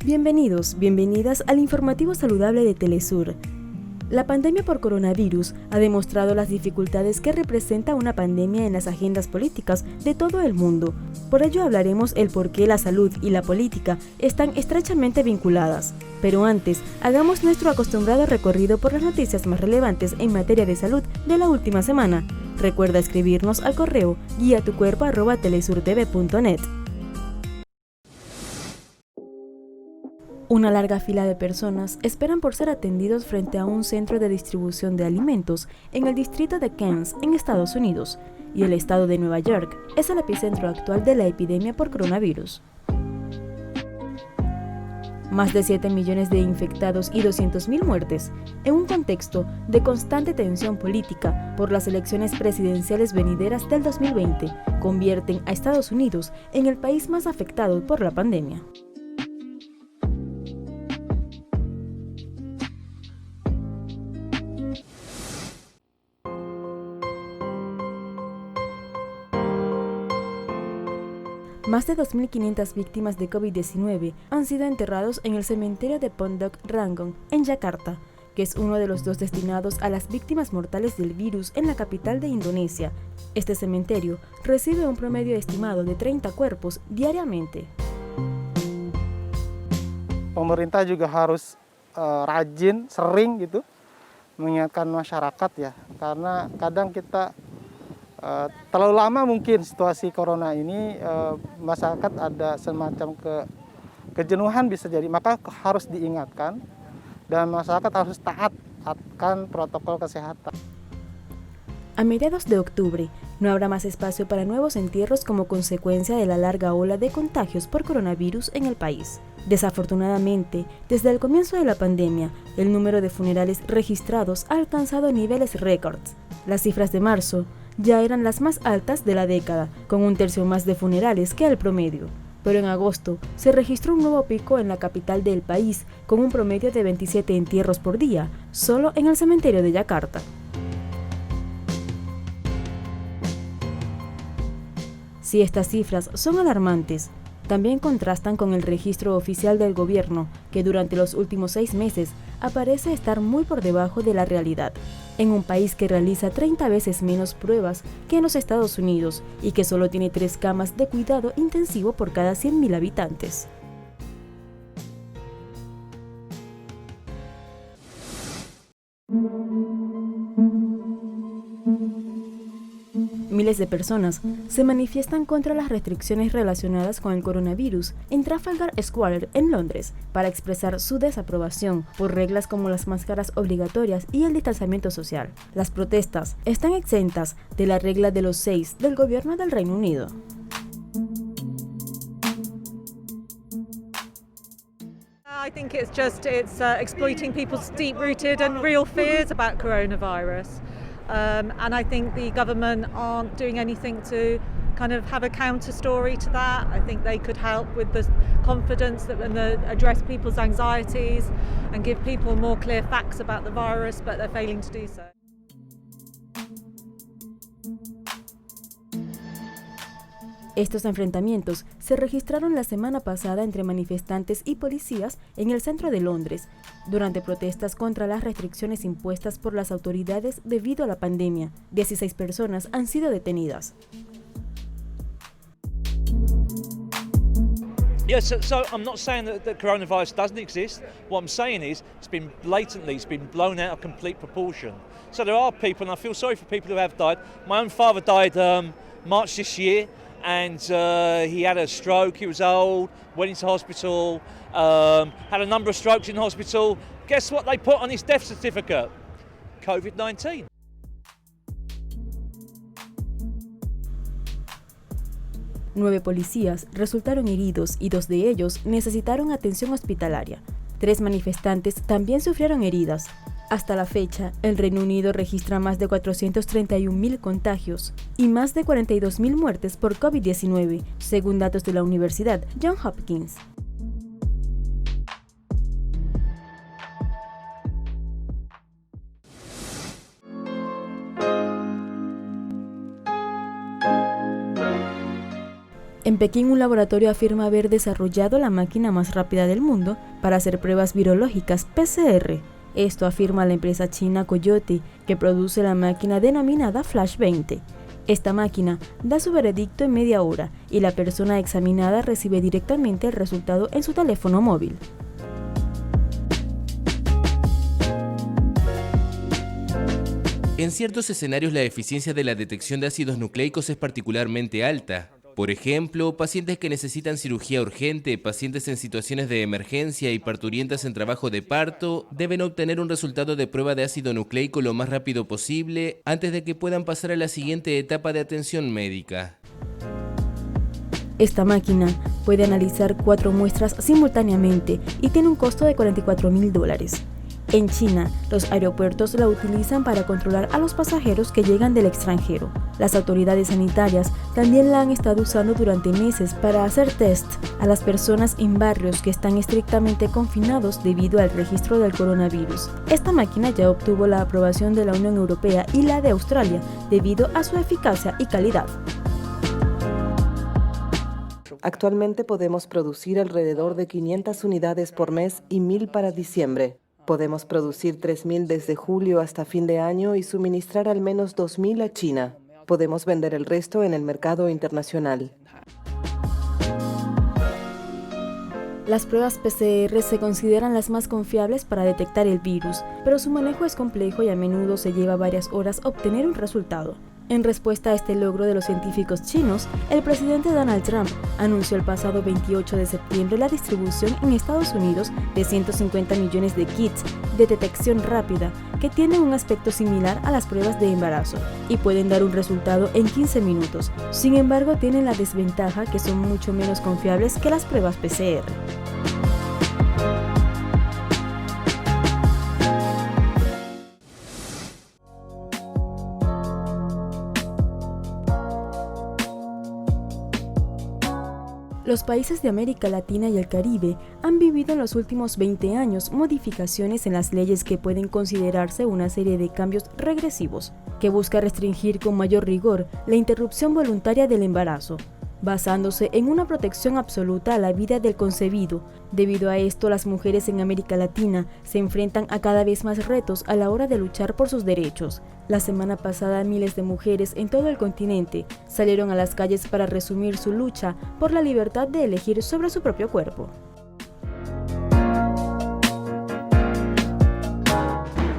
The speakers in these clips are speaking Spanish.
Bienvenidos, bienvenidas al informativo saludable de Telesur. La pandemia por coronavirus ha demostrado las dificultades que representa una pandemia en las agendas políticas de todo el mundo. Por ello hablaremos el por qué la salud y la política están estrechamente vinculadas. Pero antes, hagamos nuestro acostumbrado recorrido por las noticias más relevantes en materia de salud de la última semana. Recuerda escribirnos al correo guiatucuerpo@telesurtv.net. Una larga fila de personas esperan por ser atendidos frente a un centro de distribución de alimentos en el distrito de Kent, en Estados Unidos, y el estado de Nueva York es el epicentro actual de la epidemia por coronavirus. Más de 7 millones de infectados y 200.000 muertes, en un contexto de constante tensión política por las elecciones presidenciales venideras del 2020, convierten a Estados Unidos en el país más afectado por la pandemia. Más de 2.500 víctimas de COVID-19 han sido enterrados en el cementerio de Pondok Rangon, en Yakarta, que es uno de los dos destinados a las víctimas mortales del virus en la capital de Indonesia. Este cementerio recibe un promedio estimado de 30 cuerpos diariamente. Pemerintah juga harus rajin, sering gitu mengingatkan masyarakat ya, karena kadang kita terlalu lama mungkin situasi corona ini masyarakat ada semacam kejenuhan bisa jadi, maka harus diingatkan dan masyarakat harus taat akan protokol kesehatan. A mediados de octubre, no habrá más espacio para nuevos entierros como consecuencia de la larga ola de contagios por coronavirus en el país. Desafortunadamente, desde el comienzo de la pandemia, el número de funerales registrados ha alcanzado niveles récords. Las cifras de marzo ya eran las más altas de la década, con 1/3 más de funerales que el promedio. Pero en agosto se registró un nuevo pico en la capital del país, con un promedio de 27 entierros por día, solo en el cementerio de Yakarta. Si estas cifras son alarmantes, también contrastan con el registro oficial del gobierno, que durante los últimos 6 meses aparece estar muy por debajo de la realidad, en un país que realiza 30 veces menos pruebas que en los Estados Unidos y que solo tiene 3 camas de cuidado intensivo por cada 100.000 habitantes. Miles de personas se manifiestan contra las restricciones relacionadas con el coronavirus en Trafalgar Square, en Londres, para expresar su desaprobación por reglas como las máscaras obligatorias y el distanciamiento social. Las protestas están exentas de la regla de los 6 del gobierno del Reino Unido. I think it's exploiting people's deep-rooted and real fears about coronavirus. And I think the government aren't doing anything to kind of have a counter story to that. I think they could help with the confidence and address people's anxieties and give people more clear facts about the virus, but they're failing to do so. Estos enfrentamientos se registraron la semana pasada entre manifestantes y policías en el centro de Londres, durante protestas contra las restricciones impuestas por las autoridades debido a la pandemia. 16 personas han sido detenidas. Yes, so I'm not saying that the coronavirus doesn't exist. What I'm saying is it's been blown out of complete proportion. So there are people, and I feel sorry for people who have died. My own father died March this year, and he had a stroke. He was old, went into hospital, had a number of strokes in hospital. Guess what they put on his death certificate? COVID-19. Nueve policías resultaron heridos y 2 de ellos necesitaron atención hospitalaria. 3 manifestantes también sufrieron heridas. Hasta la fecha, el Reino Unido registra más de 431.000 contagios y más de 42.000 muertes por COVID-19, según datos de la Universidad Johns Hopkins. En Pekín, un laboratorio afirma haber desarrollado la máquina más rápida del mundo para hacer pruebas virológicas PCR. Esto afirma la empresa china Coyote, que produce la máquina denominada Flash 20. Esta máquina da su veredicto en media hora y la persona examinada recibe directamente el resultado en su teléfono móvil. En ciertos escenarios la eficiencia de la detección de ácidos nucleicos es particularmente alta. Por ejemplo, pacientes que necesitan cirugía urgente, pacientes en situaciones de emergencia y parturientas en trabajo de parto deben obtener un resultado de prueba de ácido nucleico lo más rápido posible antes de que puedan pasar a la siguiente etapa de atención médica. Esta máquina puede analizar 4 muestras simultáneamente y tiene un costo de $44.000. En China, los aeropuertos la utilizan para controlar a los pasajeros que llegan del extranjero. Las autoridades sanitarias también la han estado usando durante meses para hacer test a las personas en barrios que están estrictamente confinados debido al registro del coronavirus. Esta máquina ya obtuvo la aprobación de la Unión Europea y la de Australia debido a su eficacia y calidad. Actualmente podemos producir alrededor de 500 unidades por mes y 1.000 para diciembre. Podemos producir 3.000 desde julio hasta fin de año y suministrar al menos 2.000 a China. Podemos vender el resto en el mercado internacional. Las pruebas PCR se consideran las más confiables para detectar el virus, pero su manejo es complejo y a menudo se lleva varias horas obtener un resultado. En respuesta a este logro de los científicos chinos, el presidente Donald Trump anunció el pasado 28 de septiembre la distribución en Estados Unidos de 150 millones de kits de detección rápida que tienen un aspecto similar a las pruebas de embarazo y pueden dar un resultado en 15 minutos. Sin embargo, tienen la desventaja que son mucho menos confiables que las pruebas PCR. Los países de América Latina y el Caribe han vivido en los últimos 20 años modificaciones en las leyes que pueden considerarse una serie de cambios regresivos, que busca restringir con mayor rigor la interrupción voluntaria del embarazo, basándose en una protección absoluta a la vida del concebido. Debido a esto, las mujeres en América Latina se enfrentan a cada vez más retos a la hora de luchar por sus derechos. La semana pasada, miles de mujeres en todo el continente salieron a las calles para resumir su lucha por la libertad de elegir sobre su propio cuerpo.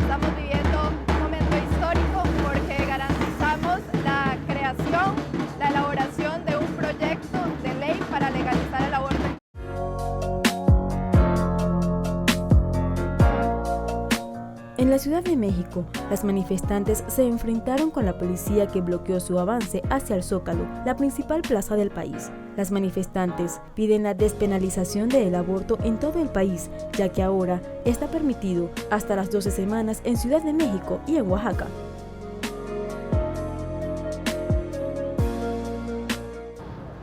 Estamos viviendo un momento histórico porque garantizamos la creación, la elaboración de un proyecto de ley para legalizar el aborto. En la Ciudad de México, las manifestantes se enfrentaron con la policía que bloqueó su avance hacia el Zócalo, la principal plaza del país. Las manifestantes piden la despenalización del aborto en todo el país, ya que ahora está permitido hasta las 12 semanas en Ciudad de México y en Oaxaca.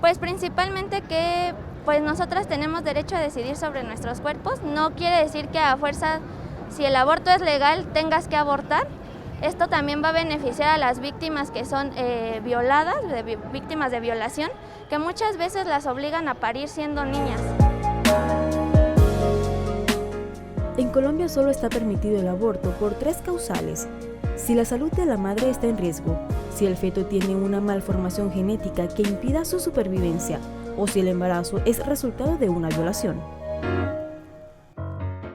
Pues principalmente que nosotras tenemos derecho a decidir sobre nuestros cuerpos. No quiere decir que a fuerza, si el aborto es legal, tengas que abortar. Esto también va a beneficiar a las víctimas que son violadas, víctimas de violación, que muchas veces las obligan a parir siendo niñas. En Colombia solo está permitido el aborto por 3 causales: si la salud de la madre está en riesgo, si el feto tiene una malformación genética que impida su supervivencia, o si el embarazo es resultado de una violación.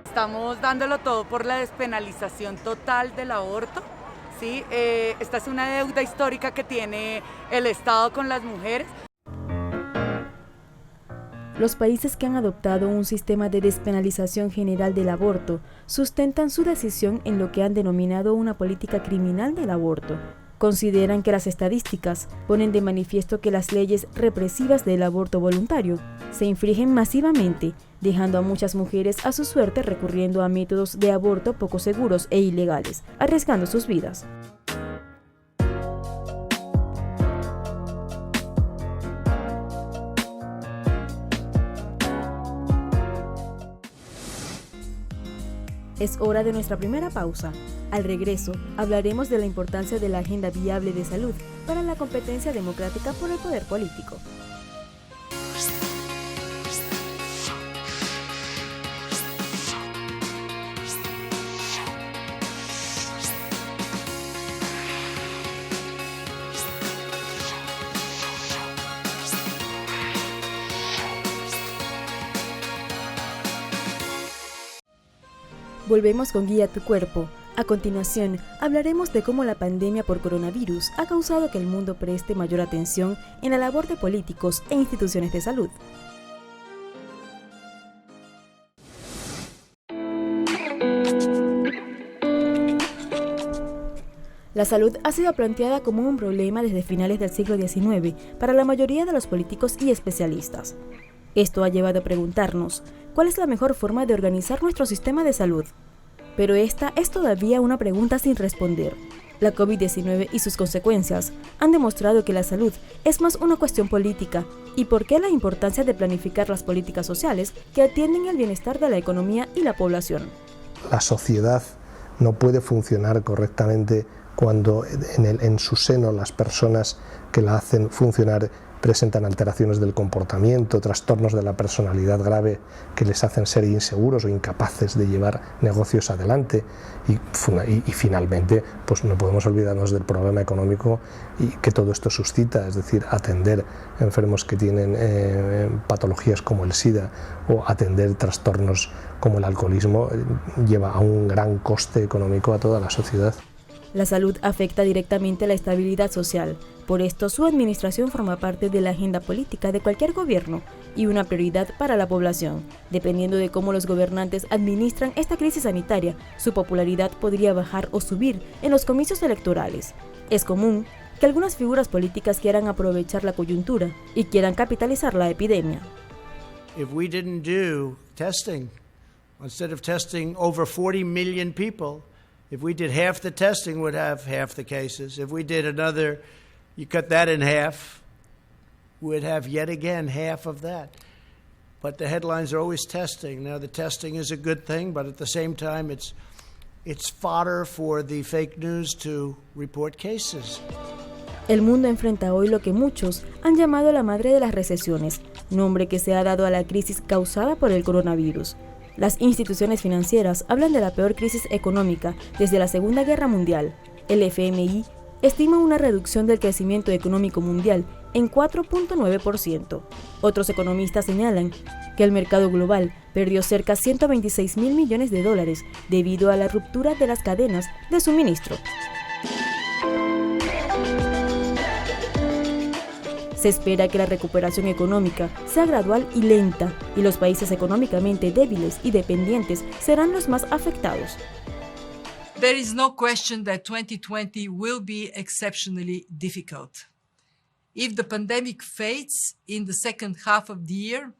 Estamos dándolo todo por la despenalización total del aborto. ¿Sí? Esta es una deuda histórica que tiene el Estado con las mujeres. Los países que han adoptado un sistema de despenalización general del aborto sustentan su decisión en lo que han denominado una política criminal del aborto. Consideran que las estadísticas ponen de manifiesto que las leyes represivas del aborto voluntario se infringen masivamente, dejando a muchas mujeres a su suerte recurriendo a métodos de aborto poco seguros e ilegales, arriesgando sus vidas. Es hora de nuestra primera pausa. Al regreso, hablaremos de la importancia de la agenda viable de salud para la competencia democrática por el poder político. Volvemos con Guía tu Cuerpo. A continuación, hablaremos de cómo la pandemia por coronavirus ha causado que el mundo preste mayor atención en la labor de políticos e instituciones de salud. La salud ha sido planteada como un problema desde finales del siglo XIX para la mayoría de los políticos y especialistas. Esto ha llevado a preguntarnos, ¿cuál es la mejor forma de organizar nuestro sistema de salud? Pero esta es todavía una pregunta sin responder. La COVID-19 y sus consecuencias han demostrado que la salud es más una cuestión política. ¿Y por qué la importancia de planificar las políticas sociales que atienden al bienestar de la economía y la población? La sociedad no puede funcionar correctamente cuando en su seno las personas que la hacen funcionar presentan alteraciones del comportamiento, trastornos de la personalidad grave que les hacen ser inseguros o incapaces de llevar negocios adelante y finalmente pues no podemos olvidarnos del problema económico y que todo esto suscita, es decir, atender enfermos que tienen patologías como el SIDA o atender trastornos como el alcoholismo lleva a un gran coste económico a toda la sociedad. La salud afecta directamente la estabilidad social, por esto su administración forma parte de la agenda política de cualquier gobierno y una prioridad para la población. Dependiendo de cómo los gobernantes administran esta crisis sanitaria, su popularidad podría bajar o subir en los comicios electorales. Es común que algunas figuras políticas quieran aprovechar la coyuntura y quieran capitalizar la epidemia. If we didn't do testing, instead of testing over 40 million people, if we did half the testing, we'd have half the cases. If we did another, you cut that in half, we'd have yet again half of that. But the headlines are always testing. Now, the testing is a good thing, but at the same time, it's fodder for the fake news to report cases. El mundo enfrenta hoy lo que muchos han llamado la madre de las recesiones, nombre que se ha dado a la crisis causada por el coronavirus. Las instituciones financieras hablan de la peor crisis económica desde la Segunda Guerra Mundial. El FMI estima una reducción del crecimiento económico mundial en 4.9%. Otros economistas señalan que el mercado global perdió cerca de $126.000 millones debido a la ruptura de las cadenas de suministro. Se espera que la recuperación económica sea gradual y lenta, y los países económicamente débiles y dependientes serán los más afectados. There is no question that 2020 will be exceptionally difficult. If the pandemic fades in the second half of the year,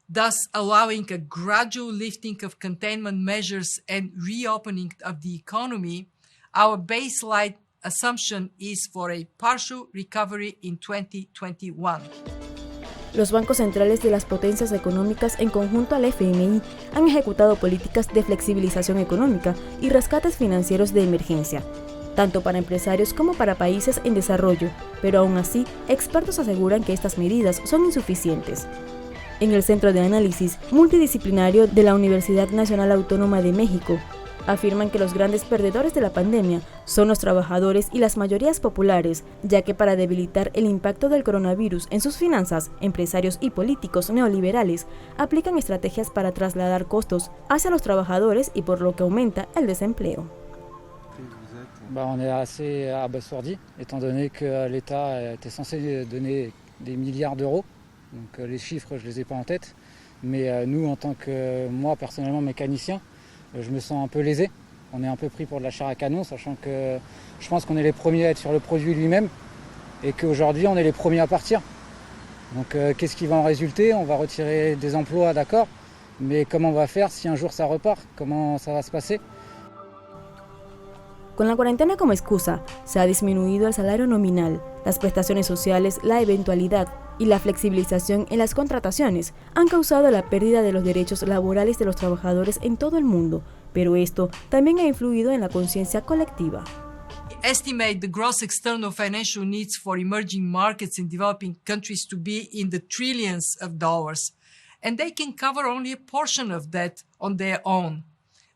thus allowing a gradual lifting of containment measures and reopening of the economy, our baseline assumption is for a partial recovery in 2021. Los bancos centrales de las potencias económicas en conjunto al FMI han ejecutado políticas de flexibilización económica y rescates financieros de emergencia, tanto para empresarios como para países en desarrollo, pero aún así, expertos aseguran que estas medidas son insuficientes. En el Centro de Análisis Multidisciplinario de la Universidad Nacional Autónoma de México, afirman que los grandes perdedores de la pandemia son los trabajadores y las mayorías populares, ya que para debilitar el impacto del coronavirus en sus finanzas, empresarios y políticos neoliberales aplican estrategias para trasladar costos hacia los trabajadores y por lo que aumenta el desempleo. On est assez abasourdi, étant donné que l'État était censé donner des milliards d'euros. Donc les chiffres, je les ai pas en tête, mais nous, en tant que moi personnellement mécanicien, je me sens un peu lésé. On est un peu pris pour de la chair à canon, sachant que je pense qu'on est les premiers à être sur le produit lui-même et qu'aujourd'hui on est les premiers à partir. Donc qu'est-ce qui va en résulter? On va retirer des emplois, d'accord, mais comment on va faire si un jour ça repart? Comment ça va se passer? Con la cuarentena como excusa, se ha disminuido el salario nominal, las prestaciones sociales, la eventualidad y la flexibilización en las contrataciones han causado la pérdida de los derechos laborales de los trabajadores en todo el mundo, pero esto también ha influido en la conciencia colectiva. Estimate the gross external financial needs for emerging markets in developing countries to be in the trillions of dollars, and they can cover only a portion of that on their own,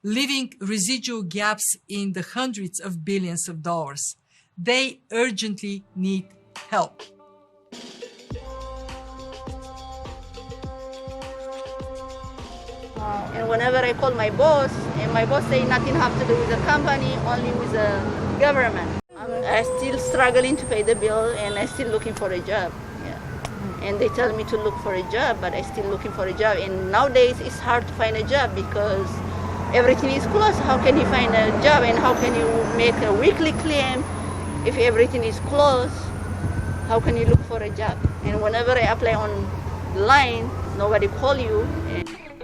leaving residual gaps in the hundreds of billions of dollars. They urgently need help. And whenever I call my boss, and my boss say nothing have to do with the company, only with the government. I'm still struggling to pay the bill, and I'm still looking for a job. And they tell me to look for a job, but I'm still looking for a job. And nowadays it's hard to find a job because everything is closed. How can you find a job, and how can you make a weekly claim if everything is closed? How can you look for a job? And whenever I apply online, nobody call you.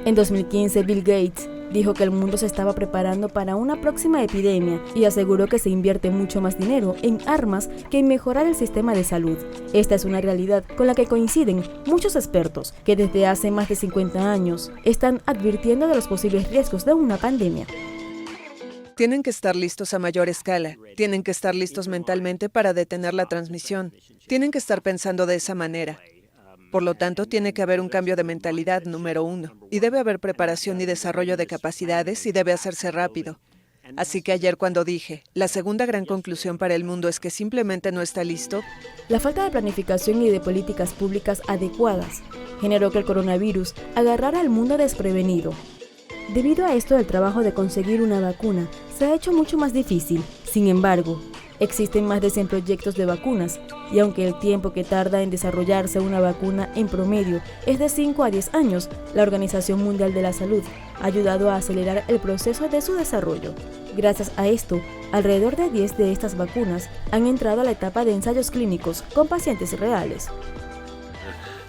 En 2015, Bill Gates dijo que el mundo se estaba preparando para una próxima epidemia y aseguró que se invierte mucho más dinero en armas que en mejorar el sistema de salud. Esta es una realidad con la que coinciden muchos expertos que desde hace más de 50 años están advirtiendo de los posibles riesgos de una pandemia. Tienen que estar listos a mayor escala, tienen que estar listos mentalmente para detener la transmisión, tienen que estar pensando de esa manera. Por lo tanto, tiene que haber un cambio de mentalidad número 1, y debe haber preparación y desarrollo de capacidades y debe hacerse rápido. Así que ayer cuando dije, la segunda gran conclusión para el mundo es que simplemente no está listo. La falta de planificación y de políticas públicas adecuadas generó que el coronavirus agarrara al mundo desprevenido. Debido a esto, el trabajo de conseguir una vacuna se ha hecho mucho más difícil. Sin embargo, existen más de 100 proyectos de vacunas, y aunque el tiempo que tarda en desarrollarse una vacuna en promedio es de 5 a 10 años, la Organización Mundial de la Salud ha ayudado a acelerar el proceso de su desarrollo. Gracias a esto, alrededor de 10 de estas vacunas han entrado a la etapa de ensayos clínicos con pacientes reales.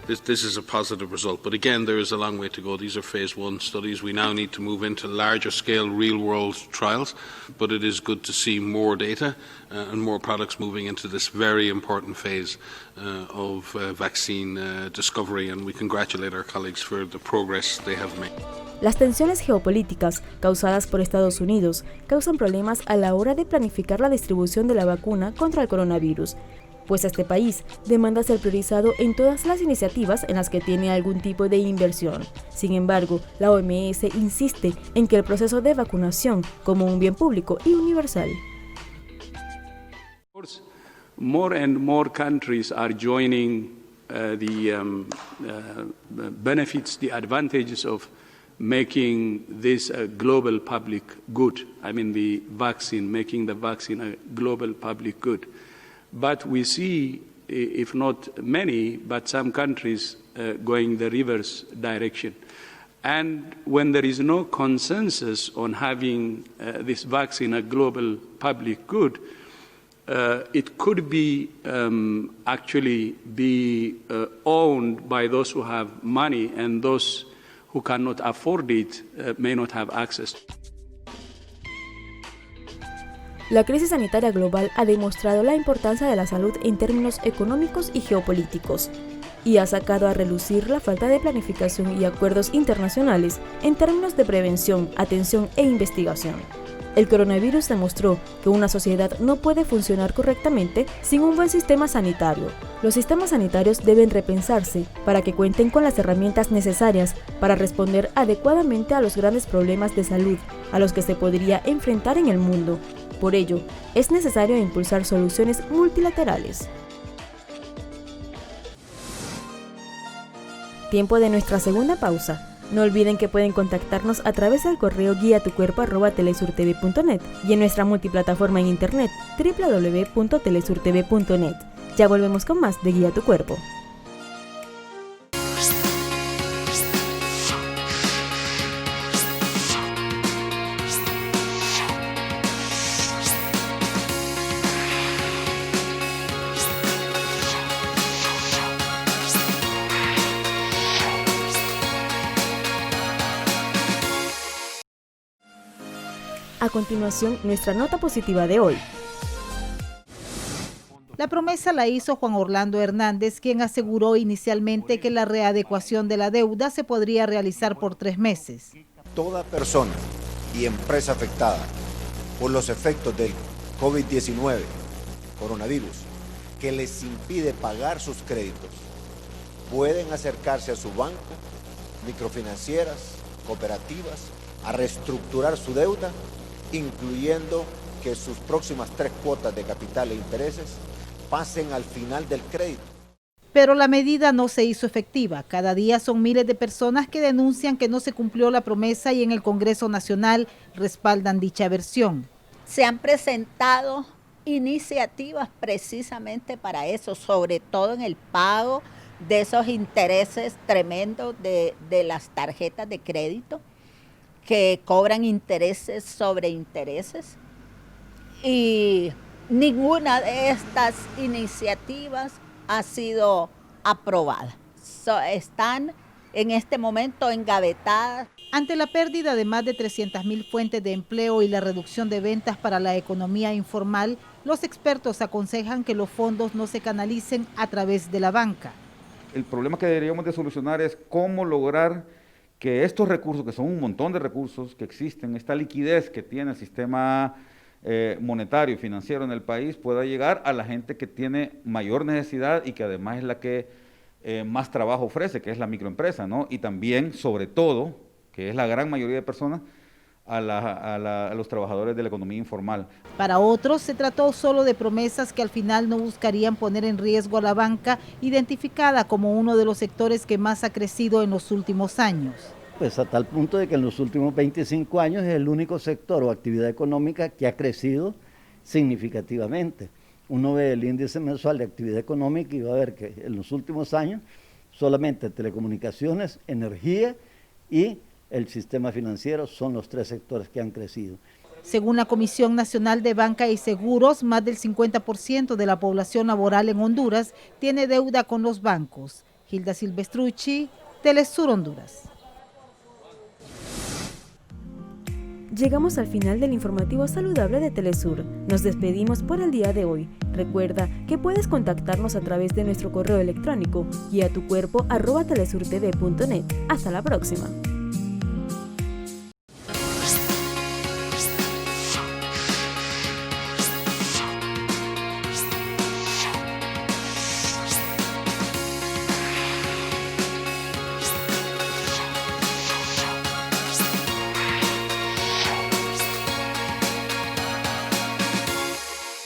This is a positive result, but again there is a long way to go. These are phase 1 studies. We now need to move into larger scale real world trials, but it is good to see more data and more products moving into this very important phase of vaccine discovery, and we congratulate our colleagues for the progress they have made. Las tensiones geopolíticas causadas por Estados Unidos causan problemas a la hora de planificar la distribución de la vacuna contra el coronavirus, pues este país demanda ser priorizado en todas las iniciativas en las que tiene algún tipo de inversión. Sin embargo, la OMS insiste en que el proceso de vacunación como un bien público y universal. More and more countries are joining the benefits, the advantages of making this a global public good. I mean the vaccine, making the vaccine a global public good. But we see, if not many, but some countries going the reverse direction. And when there is no consensus on having this vaccine a global public good, it could be actually be owned by those who have money, and those who cannot afford it may not have access. La crisis sanitaria global ha demostrado la importancia de la salud en términos económicos y geopolíticos, y ha sacado a relucir la falta de planificación y acuerdos internacionales en términos de prevención, atención e investigación. El coronavirus demostró que una sociedad no puede funcionar correctamente sin un buen sistema sanitario. Los sistemas sanitarios deben repensarse para que cuenten con las herramientas necesarias para responder adecuadamente a los grandes problemas de salud a los que se podría enfrentar en el mundo. Por ello, es necesario impulsar soluciones multilaterales. Tiempo de nuestra segunda pausa. No olviden que pueden contactarnos a través del correo guiatucuerpo@telesurtv.net y en nuestra multiplataforma en internet www.telesurtv.net. Ya volvemos con más de Guía tu Cuerpo. A continuación, nuestra nota positiva de hoy. La promesa la hizo Juan Orlando Hernández, quien aseguró inicialmente que la readecuación de la deuda se podría realizar por 3 meses. Toda persona y empresa afectada por los efectos del COVID-19, coronavirus, que les impide pagar sus créditos, pueden acercarse a su banco, microfinancieras, cooperativas, a reestructurar su deuda, incluyendo que sus próximas 3 cuotas de capital e intereses pasen al final del crédito. Pero la medida no se hizo efectiva. Cada día son miles de personas que denuncian que no se cumplió la promesa y en el Congreso Nacional respaldan dicha versión. Se han presentado iniciativas precisamente para eso, sobre todo en el pago de esos intereses tremendos de las tarjetas de crédito que cobran intereses sobre intereses, y ninguna de estas iniciativas ha sido aprobada. Están en este momento engavetadas. Ante la pérdida de más de 300.000 fuentes de empleo y la reducción de ventas para la economía informal, los expertos aconsejan que los fondos no se canalicen a través de la banca. El problema que deberíamos de solucionar es cómo lograr que estos recursos, que son un montón de recursos que existen, esta liquidez que tiene el sistema monetario y financiero en el país, pueda llegar a la gente que tiene mayor necesidad y que además es la que más trabajo ofrece, que es la microempresa, ¿no? Y también, sobre todo, que es la gran mayoría de personas, a los trabajadores de la economía informal. Para otros se trató solo de promesas que al final no buscarían poner en riesgo a la banca, identificada como uno de los sectores que más ha crecido en los últimos años. Pues a tal punto de que en los últimos 25 años es el único sector o actividad económica que ha crecido significativamente. Uno ve el índice mensual de actividad económica y va a ver que en los últimos años solamente telecomunicaciones, energía y el sistema financiero son los 3 sectores que han crecido. Según la Comisión Nacional de Banca y Seguros, más del 50% de la población laboral en Honduras tiene deuda con los bancos. Hilda Silvestrucci, Telesur Honduras. Llegamos al final del informativo saludable de Telesur. Nos despedimos por el día de hoy. Recuerda que puedes contactarnos a través de nuestro correo electrónico guiatucuerpo@telesurtv.net. Hasta la próxima.